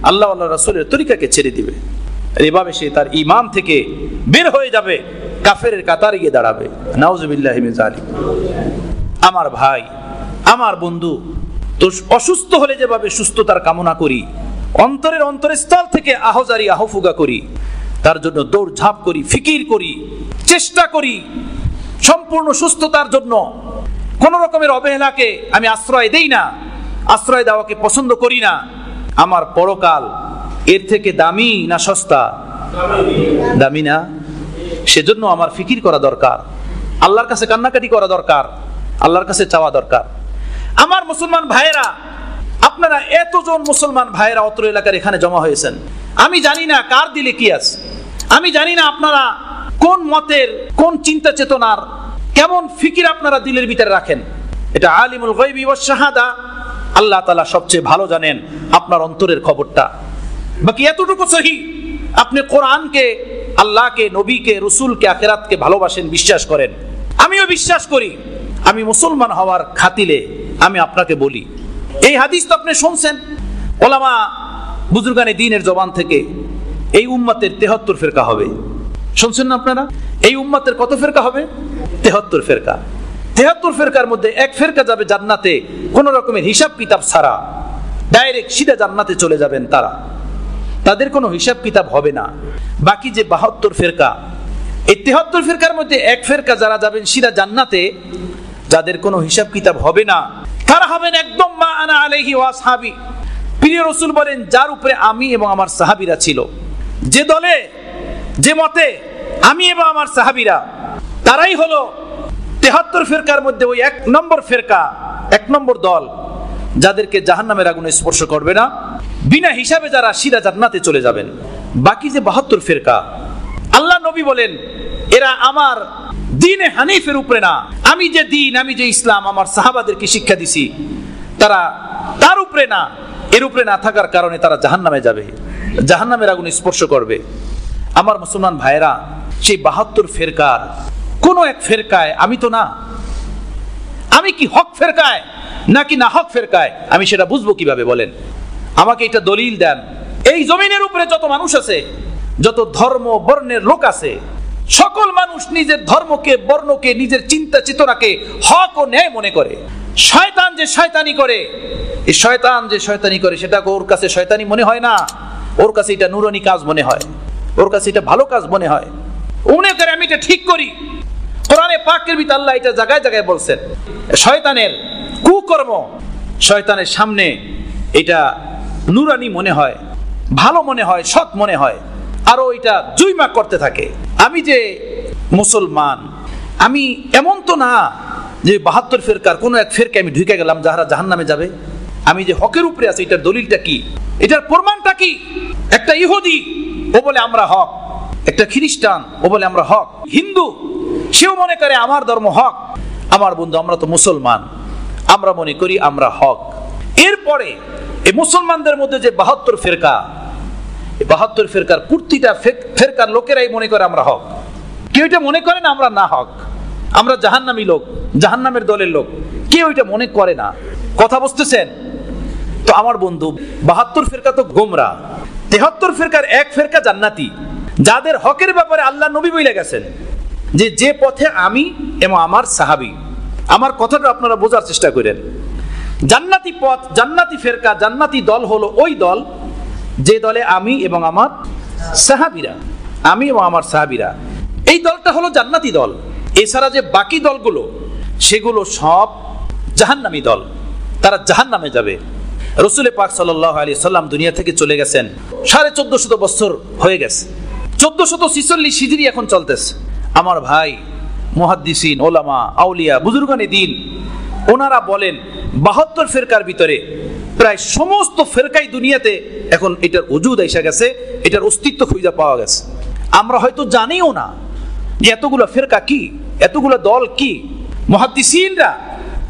আল্লাহ আল্লাহ রাসূলের তরিকাকে ছেড়ে দিবে। এভাবে সে তার ঈমান থেকে বের হয়ে যাবে, কাফেরের কাতারে গিয়ে দাঁড়াবে। নাউযুবিল্লাহি মিন যালিক। আমার ভাই, আমার বন্ধু, তো অসুস্থ হলে যেভাবে সুস্থতার কামনা করি, অন্তরের অন্তরস্থল থেকে আহজারি আহফুগা করি, তার জন্য দৌড়ঝাঁপ করি, ফিকির করি, চেষ্টা করি সম্পূর্ণ সুস্থতার জন্য। কোন রকমের অবহেলাকে আমি আশ্রয় দেই না, আশ্রয় দেওয়াকে পছন্দ করি না। আমার পরকাল এর থেকে দামি না সস্তা? দামি না? সেজন্য আমার ফিকির করা দরকার, আল্লাহর কাছে কান্নাকাটি করা দরকার, আল্লাহর কাছে চাওয়া দরকার। আমার মুসলমান ভাইয়েরা, আপনারা এতজন মুসলমান ভাইয়েরা অত্র এলাকার এখানে জমা হয়েছেন, আমি জানি না কার দিলে কি আছে, আমি জানি না আপনারা কোন মতের, কোন চিন্তা চেতনার, কেমন ফিকির আপনারা দিলের ভিতরে রাখেন। এটা আলিমুল গায়বি ওয়াস শাহাদা, আল্লাহ তাআলা সবচেয়ে ভালো জানেন আপনার অন্তরের খবরটা। বাকি এতটুকু সহি, আপনি কোরআনকে, আল্লাহকে, নবীকে, রাসূলকে, আখিরাতকে ভালোবাসেন, বিশ্বাস করেন, আমিও বিশ্বাস করি। আমি মুসলমান হওয়ার খাতিরে আমি আপনাকে বলি, এই হাদিস তো আপনি শুনছেন ওলামা বুজুর্গানে দ্বীনের জবান থেকে, এই উম্মতের 73 ফিরকা হবে। শুনছেন না আপনারা? এই উম্মতের কত ফিরকা হবে? 73 ফিরকা। 73 ফিরকার মধ্যে এক ফিরকা যাবে জান্নাতে কোন রকমের হিসাব কিতাব ছাড়া, ডাইরেক্ট সিধা জান্নাতে চলে যাবেন তারা, তাদের কোনো হিসাব কিতাব হবে না। বাকি যে 72 ফিরকা, এই 73 ফিরকার মধ্যে এক ফিরকা যারা যাবেন সিধা জান্নাতে, যাদের কোনো হিসাব কিতাব হবে না, তারা হবেন একদম মা আনা আলাইহি ওয়া আসহাবি। প্রিয় রাসূল বলেন, যার উপরে আমি এবং আমার সাহাবীরা ছিল, যে দলে, যে মতে আমি এবং আমার সাহাবীরা, তারাই হলো 73 ফিরকার মধ্যে ওই এক নম্বর ফিরকা, এক নম্বর দল, যাদেরকে জাহান্নামের আগুনে স্পর্শ করবে না, বিনা হিসাবে যারা সিধা জান্নাতে চলে যাবেন। বাকি যে 72 ফিরকা, আল্লাহ নবী বলেন এরা আমার দ্বীনে হানিফের উপরে না, আমি যে দ্বীন, আমি যে ইসলাম আমার সাহাবাদেরকে শিক্ষা দিছি, তারা তার উপরে না, এর উপরে না থাকার কারণে তারা জাহান্নামে যাবে, জাহান্নামের আগুনে স্পর্শ করবে। আমার মুসলমান ভাইয়েরা, সেই 72 ফিরকার কোন এক ফিরকায় আমি তো না। আমি কি হক ফিরকায় নাকি না হক ফিরকায়, আমি সেটা বুঝবো কিভাবে বলেন? আমাকে এটা দলিল দেন। এই জমিনের উপরে যত মানুষ আছে, যত ধর্ম বর্ণের লোক আছে, সকল মানুষ নিজের ধর্মকে, বর্ণকে, নিজের চিন্তা চেতনাকে হক ও ন্যায় মনে করে। শয়তান যে শয়তানি করে, এই শয়তান যে শয়তানি করে, সেটা ওর কাছে শয়তানি মনে হয় না, ওর কাছে এটা নুরানি কাজ মনে হয়, ওর কাছে এটা ভালো কাজ মনে হয়। মনে করে আমি এটা ঠিক করি। কোরআনে পাকের ভিতরে আল্লাহ এটা জায়গায় জায়গায় বলছেন, শয়তানের কুকর্ম শয়তানের সামনে এটা নুরানি মনে হয়, ভালো মনে হয়, সৎ মনে হয়, আরো এটা জুইমা করতে থাকে। আমি যে মুসলমান, আমি এমন তো না যে 72 ফিরকার কোন এক ফিরকায় আমি ঢুকে গেলাম যারা জাহান্নামে যাবে। আমি যে হকের উপরে আছি, এটার দলিলটা কি, এটার প্রমাণটা কি? একটা ইহুদি ও বলে আমরা হক, একটা খ্রিস্টান ও বলে আমরা হক, হিন্দু সেও মনে করে আমার ধর্ম হক। আমার বন্ধু, আমরা তো মুসলমান, আমরা মনে করি আমরা হক। এরপরে এই মুসলমানদের মধ্যে যে 72 ফিরকা, 72 ফিরকার প্রতিটা ফিরকার লোকেরাই মনে করে আমরা হক। কেউ এটা মনে করে না আমরা না হক, আমরা জাহান্নামী লোক, জাহান্নামের দলের লোক, কেউ এটা মনে করে না। কথা বুঝতেছেন তো? আমার বন্ধু, 72 ফিরকা তো গোমরা, 73 ফিরকার এক ফিরকা জান্নাতি, যাদের হকের ব্যাপারে আল্লাহ নবী বলে গেছেন যে যে পথে আমি এবং আমার সাহাবী। আমার কথাটা আপনারা বোঝার চেষ্টা করেন। জান্নাতি পথ, জান্নাতি ফিরকা, জান্নাতি দল হলো ওই দল যে দলে আমি এবং আমার সাহাবীরা, আমি এবং আমার সাহাবীরা, এই দলটা হলো জান্নাতি দল। এছাড়া যে বাকি দলগুলো, সেগুলো সব জাহান্নামী দল, তারা জাহান্নামে যাবে। রাসূল পাক সাল্লাল্লাহু আলাইহি সাল্লাম দুনিয়া থেকে চলে গেছেন 1450 বছর হয়ে গেছে, 1446 হিজরি এখন চলতেছে। আমার ভাই মুহাদ্দিসিন, ওলামা, আউলিয়া, বুজুর্গানে দ্বীন, ওনারা বলেন 72 ফিরকার ভিতরে প্রায় সমস্ত ফিরকাই দুনিয়াতে এখন এটার ওজুদ এসে গেছে, এটার অস্তিত্ব খুঁজে পাওয়া গেছে। আমরা হয়তো জানিও না যে এতগুলো ফিরকা কি, এতগুলো দল কি। মুহাদ্দিসিনরা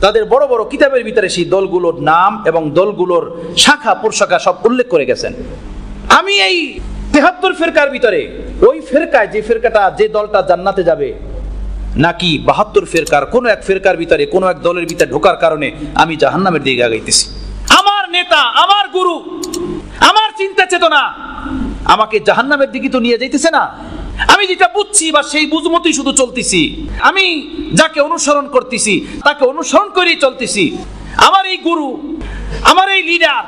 তাদের বড় বড় কিতাবের ভিতরে সেই দলগুলোর নাম এবং দলগুলোর শাখা প্রশাখা সব উল্লেখ করে গেছেন। আমি এই 73 ফিরকার ভিতরে ওই ফিরকায়, যে ফিরকাটা, যে দলটা জান্নাতে যাবে, নাকি 72 ফিরকার কোন এক ফিরকার ভিতরে, কোন এক দলের ভিতরে ঢোকার কারণে আমি জাহান্নামের দিকে আগাইতেছি। আমার নেতা, আমার গুরু, আমার চিন্তা চেতনা আমাকে জাহান্নামের দিকে তো নিয়ে যাইতেছে না। আমি যেটা বুঝছি বা সেই বুঝমতই শুধু চলতেছি, আমি যাকে অনুসরণ করতেছি তাকে অনুসরণ করেই চলতেছি। আমার এই গুরু, আমার এই লিডার,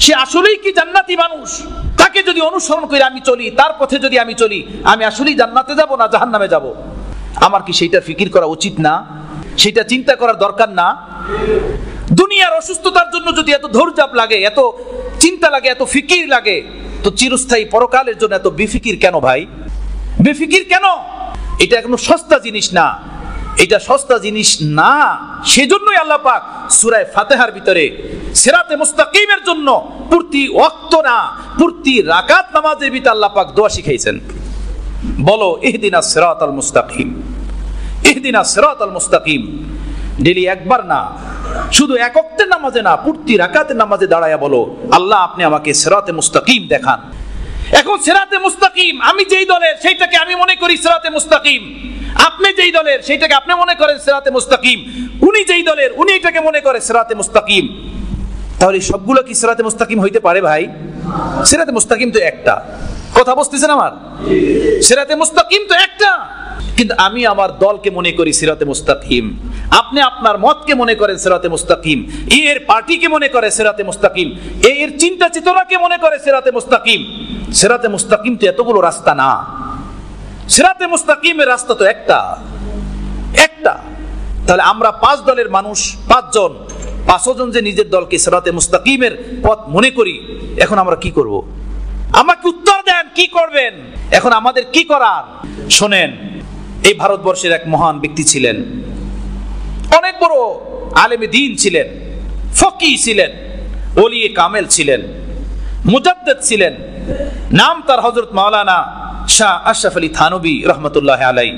সে আসলেই কি জান্নাতি মানুষ? তাকে যদি অনুসরণ করে আমি চলি, তার পথে যদি আমি চলি, আমি আসলেই জান্নাতে যাব না জাহান্নামে যাব? আমার কি সেইটা ফিকির করা উচিত না? সেটা চিন্তা করার দরকার না? দুনিয়ার অসুস্থতার জন্য যদি এত ধৈর্য লাগে, এত চিন্তা লাগে, এত ফিকির লাগে, তো চিরস্থায়ী পরকালের জন্য এত বেফিকির কেন ভাই? বেফিকির কেন? এটা কোনো সস্তা জিনিস না, এটা সস্তা জিনিস না। সেজন্যই আল্লাহ পাক সূরা ফাতিহার ভিতরে সিরাতে মুস্তাকিমের জন্য প্রতি ওয়াক্ত না, প্রতি রাকাত নামাজের ভিতরে আল্লাহ পাক দোয়া শিখাইছেন। বলো ইহদিনাস সিরাতাল মুস্তাকিম, ইহদিনাস সিরাতাল মুস্তাকিম। ডেলি একবার না, শুধু এক ওয়াক্তের নামাজে না, প্রতি রাকাতের নামাজে দাঁড়ায়া বলো, আল্লাহ আপনি আমাকে সিরাতে মুস্তাকিম দেখান। এখন সিরাতে মুস্তাকিম আমি যেই দলের সেইটাকে আমি মনে করি সিরাতে মুস্তাকিম, আপনি যেই দলের সেইটাকে আপনি মনে করেন সিরাতে মুস্তাকিম, উনি যেই দলের উনি এটাকে মনে করে সিরাতে মুস্তাকিম। তাহলে সবগুলো কি সিরাতে মুস্তাকিম হইতে পারে ভাই? সিরাতে মুস্তাকিম তো একটা। কথা বুঝতেছেন আমার? সিরাতে মুস্তাকিম তো একটা, কিন্তু আমি আমার দলকে মনে করি সিরাতে মুস্তাকিম, আপনি আপনার মতকে মনে করেন সিরাতে মুস্তাকিম, এর পার্টিকে মনে করে সিরাতে মুস্তাকিম, এর চিন্তা চেতনাকে মনে করে সিরাতে মুস্তাকিম। সিরাতে মুস্তাকিম তো এতগুলো রাস্তা না, সিরাতে মুস্তাকিমের রাস্তা তো একটা একটা। তাহলে আমরা পাঁচ দলের মানুষ, পাঁচজন যে নিজের দলকে সিরাতে মুস্তাকিমের পথ মনে করি, এখন আমরা কি করব? আমাকে উত্তর দেন, কি করবেন? এখন আমাদের কি করার? শোনেন, এই ভারতবর্ষের এক মহান ব্যক্তি ছিলেন, অনেক বড় আলেমে দ্বীন ছিলেন, ফকি ছিলেন, ওলিয়ে কামেল ছিলেন, মুজাদ্দিদ ছিলেন। নাম তার হযরত মাওলানা শাহ আশরাফ আলী থানভী রহমতুল্লাহ আলাইহি।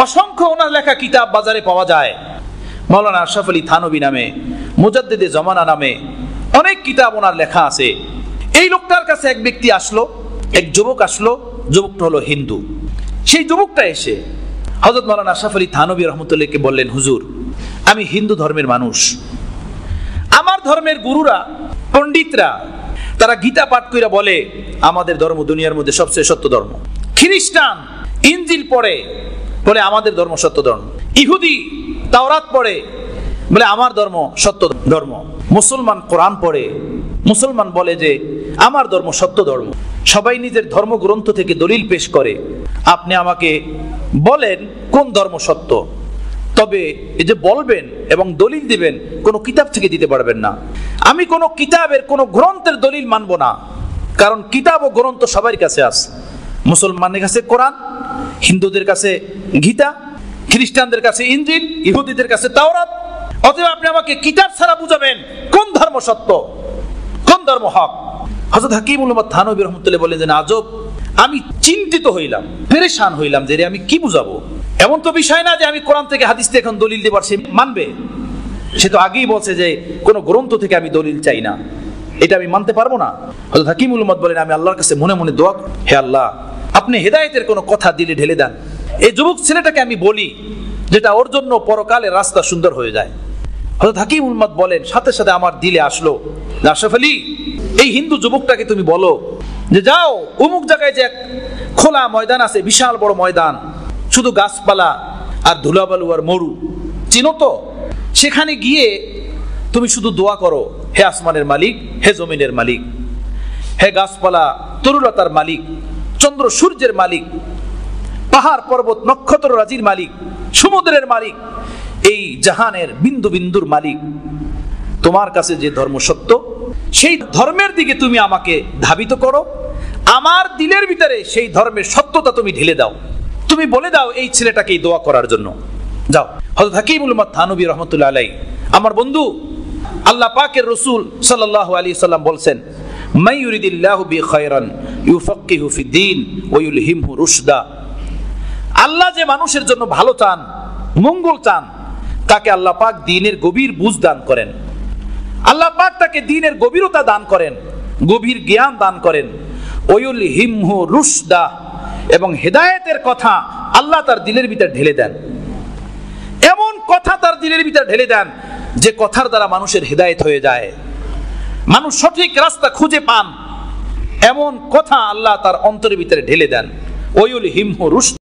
অসংখ্য ওনার লেখা কিতাব বাজারে পাওয়া যায়। মাওলানা আশরাফ আলী থানভী নামে, মুজাদ্দিদে জামানা নামে অনেক কিতাব ওনার লেখা আছে। এই লোকটার কাছে এক ব্যক্তি আসলো, এক যুবক আসলো। যুবকটা হলো হিন্দু। সেই যুবকটা এসে হযরত মাওলানা আশরাফ আলী থানভী রহমতুল্লাহকে বললেন, হুজুর, আমি হিন্দু ধর্মের মানুষ, আমার ধর্মের গুরুরা, পণ্ডিতরা, তারা গীতা পাঠ কইরা বলে আমাদের ধর্ম দুনিয়ার মধ্যে সবচেয়ে সত্য ধর্ম। খ্রিস্টান ইনজিল পড়ে বলে আমাদের ধর্ম সত্য ধর্ম। ইহুদি তাওরাত পড়ে বলে আমার ধর্ম সত্য ধর্ম। মুসলমান কোরআন পড়ে, মুসলমান বলে যে আমার ধর্ম সত্য ধর্ম। সবাই নিজের ধর্মগ্রন্থ থেকে দলিল পেশ করে। আপনি আমাকে বলেন কোন ধর্ম সত্য, তবে এই যে বলবেন এবং দলিল দিবেন, কোনো কিতাব থেকে দিতে পারবেন না। আমি কোনো কিতাবের, কোনো গ্রন্থের দলিল মানব না, কারণ কিতাব ও গ্রন্থ সবার কাছে আছে। মুসলমানের কাছে কোরআন, হিন্দুদের কাছে গীতা, খ্রিস্টানদের কাছে ইনজিল, ইহুদিদের কাছে তাওরাত। অতএব আপনি আমাকে কিতাব ছাড়া বুঝাবেন কোন ধর্ম সত্য, কোন ধর্ম হক। হযরত হাকিমুল উম্মাত থানভী রহমতুল্লাহ বলেন যে আজব, আমি চিন্তিত হইলাম, পেরেশান হইলাম যে আমি কি বুঝাবো। এমন তো বিষয় না যে আমি কোরআন থেকে হাদিস থেকে এখন দলিল দেবার সে মানবে। সে তো আগেই বলছে যে কোনো গ্রন্থ থেকে আমি দলিল চাই না, এটা আমি মানতে পারবো না। হযরত হাকিমুল উম্মাত বলেন, আমি আল্লাহর কাছে মনে মনে দোয়া, হে আল্লাহ, আপনি হেদায়েতের কোনো কথা দিলে ঢেলে দেন। এই যুবক ছেলেটাকে আমি বলি যেটা ওর জন্য পরকালের রাস্তা সুন্দর হয়ে যায়। হযরত হাকিমুল উম্মাত বলেন, সাথে সাথে আমার দিলে আসলো, আশরাফ আলী, এই হিন্দু যুবকটাকে তুমি বলো যে যাও অমুক জায়গায় যে খোলা ময়দান আছে, বিশাল বড় ময়দান, শুধু গাছপালা আর ধুলাবালু আর মরু, চিনো তো? সেখানে গিয়ে তুমি শুধু দোয়া করো, হে আসমানের মালিক, হে জমিনের মালিক, হে গাছপালা তরুলতার মালিক, চন্দ্র সূর্যের মালিক, পাহাড় পর্বত নক্ষত্র রাজির মালিক, সমুদ্রের মালিক, এই জাহানের বিন্দু বিন্দুর মালিক, তোমার কাছে যে ধর্ম সত্য সেই ধর্মের দিকে তুমি আমাকে ধাবিত করো। আমার দিলের ভিতরে সেই ধর্মের সত্যতা তুমি ঢেলে দাও। তুমি বলে দাও এই ছেলেটাকে দোয়া করার জন্য। যাও। হযরত হাকিমুল উম্মাত থানভী রাহমাতুল্লাহ আলাইহি, আমার বন্ধু, আল্লাহ পাকের রাসূল সাল্লাল্লাহু আলাইহি সাল্লাম বলেন, মান ইউরিদিল্লাহু বি খায়রান ইউফাক্কিহু ফিদ্দীন ওয়া ইউলহিমহু রুশদা। আল্লাহ যে মানুষের জন্য ভালো চান, মঙ্গল চান, তাকে আল্লাহ পাক দ্বীনের গভীর বুঝ দান করেন। আল্লাহ পাক তাকে দ্বীনের গভীরতা দান করেন, গভীর জ্ঞান দান করেন। ওয়া ইউলহিমহু রুশদা, এবং হেদায়েতের কথা আল্লাহ তার দিলের ভিতর ঢেলে দেন। এমন কথা তার দিলের ভিতর ঢেলে দেন যে কথার দ্বারা মানুষের হেদায়েত হয়ে যায়, মানুষ সঠিক রাস্তা খুঁজে পান। এমন কথা আল্লাহ তার অন্তরের ভিতরে ঢেলে দেন, ওয়ুল হিমহু রুশদ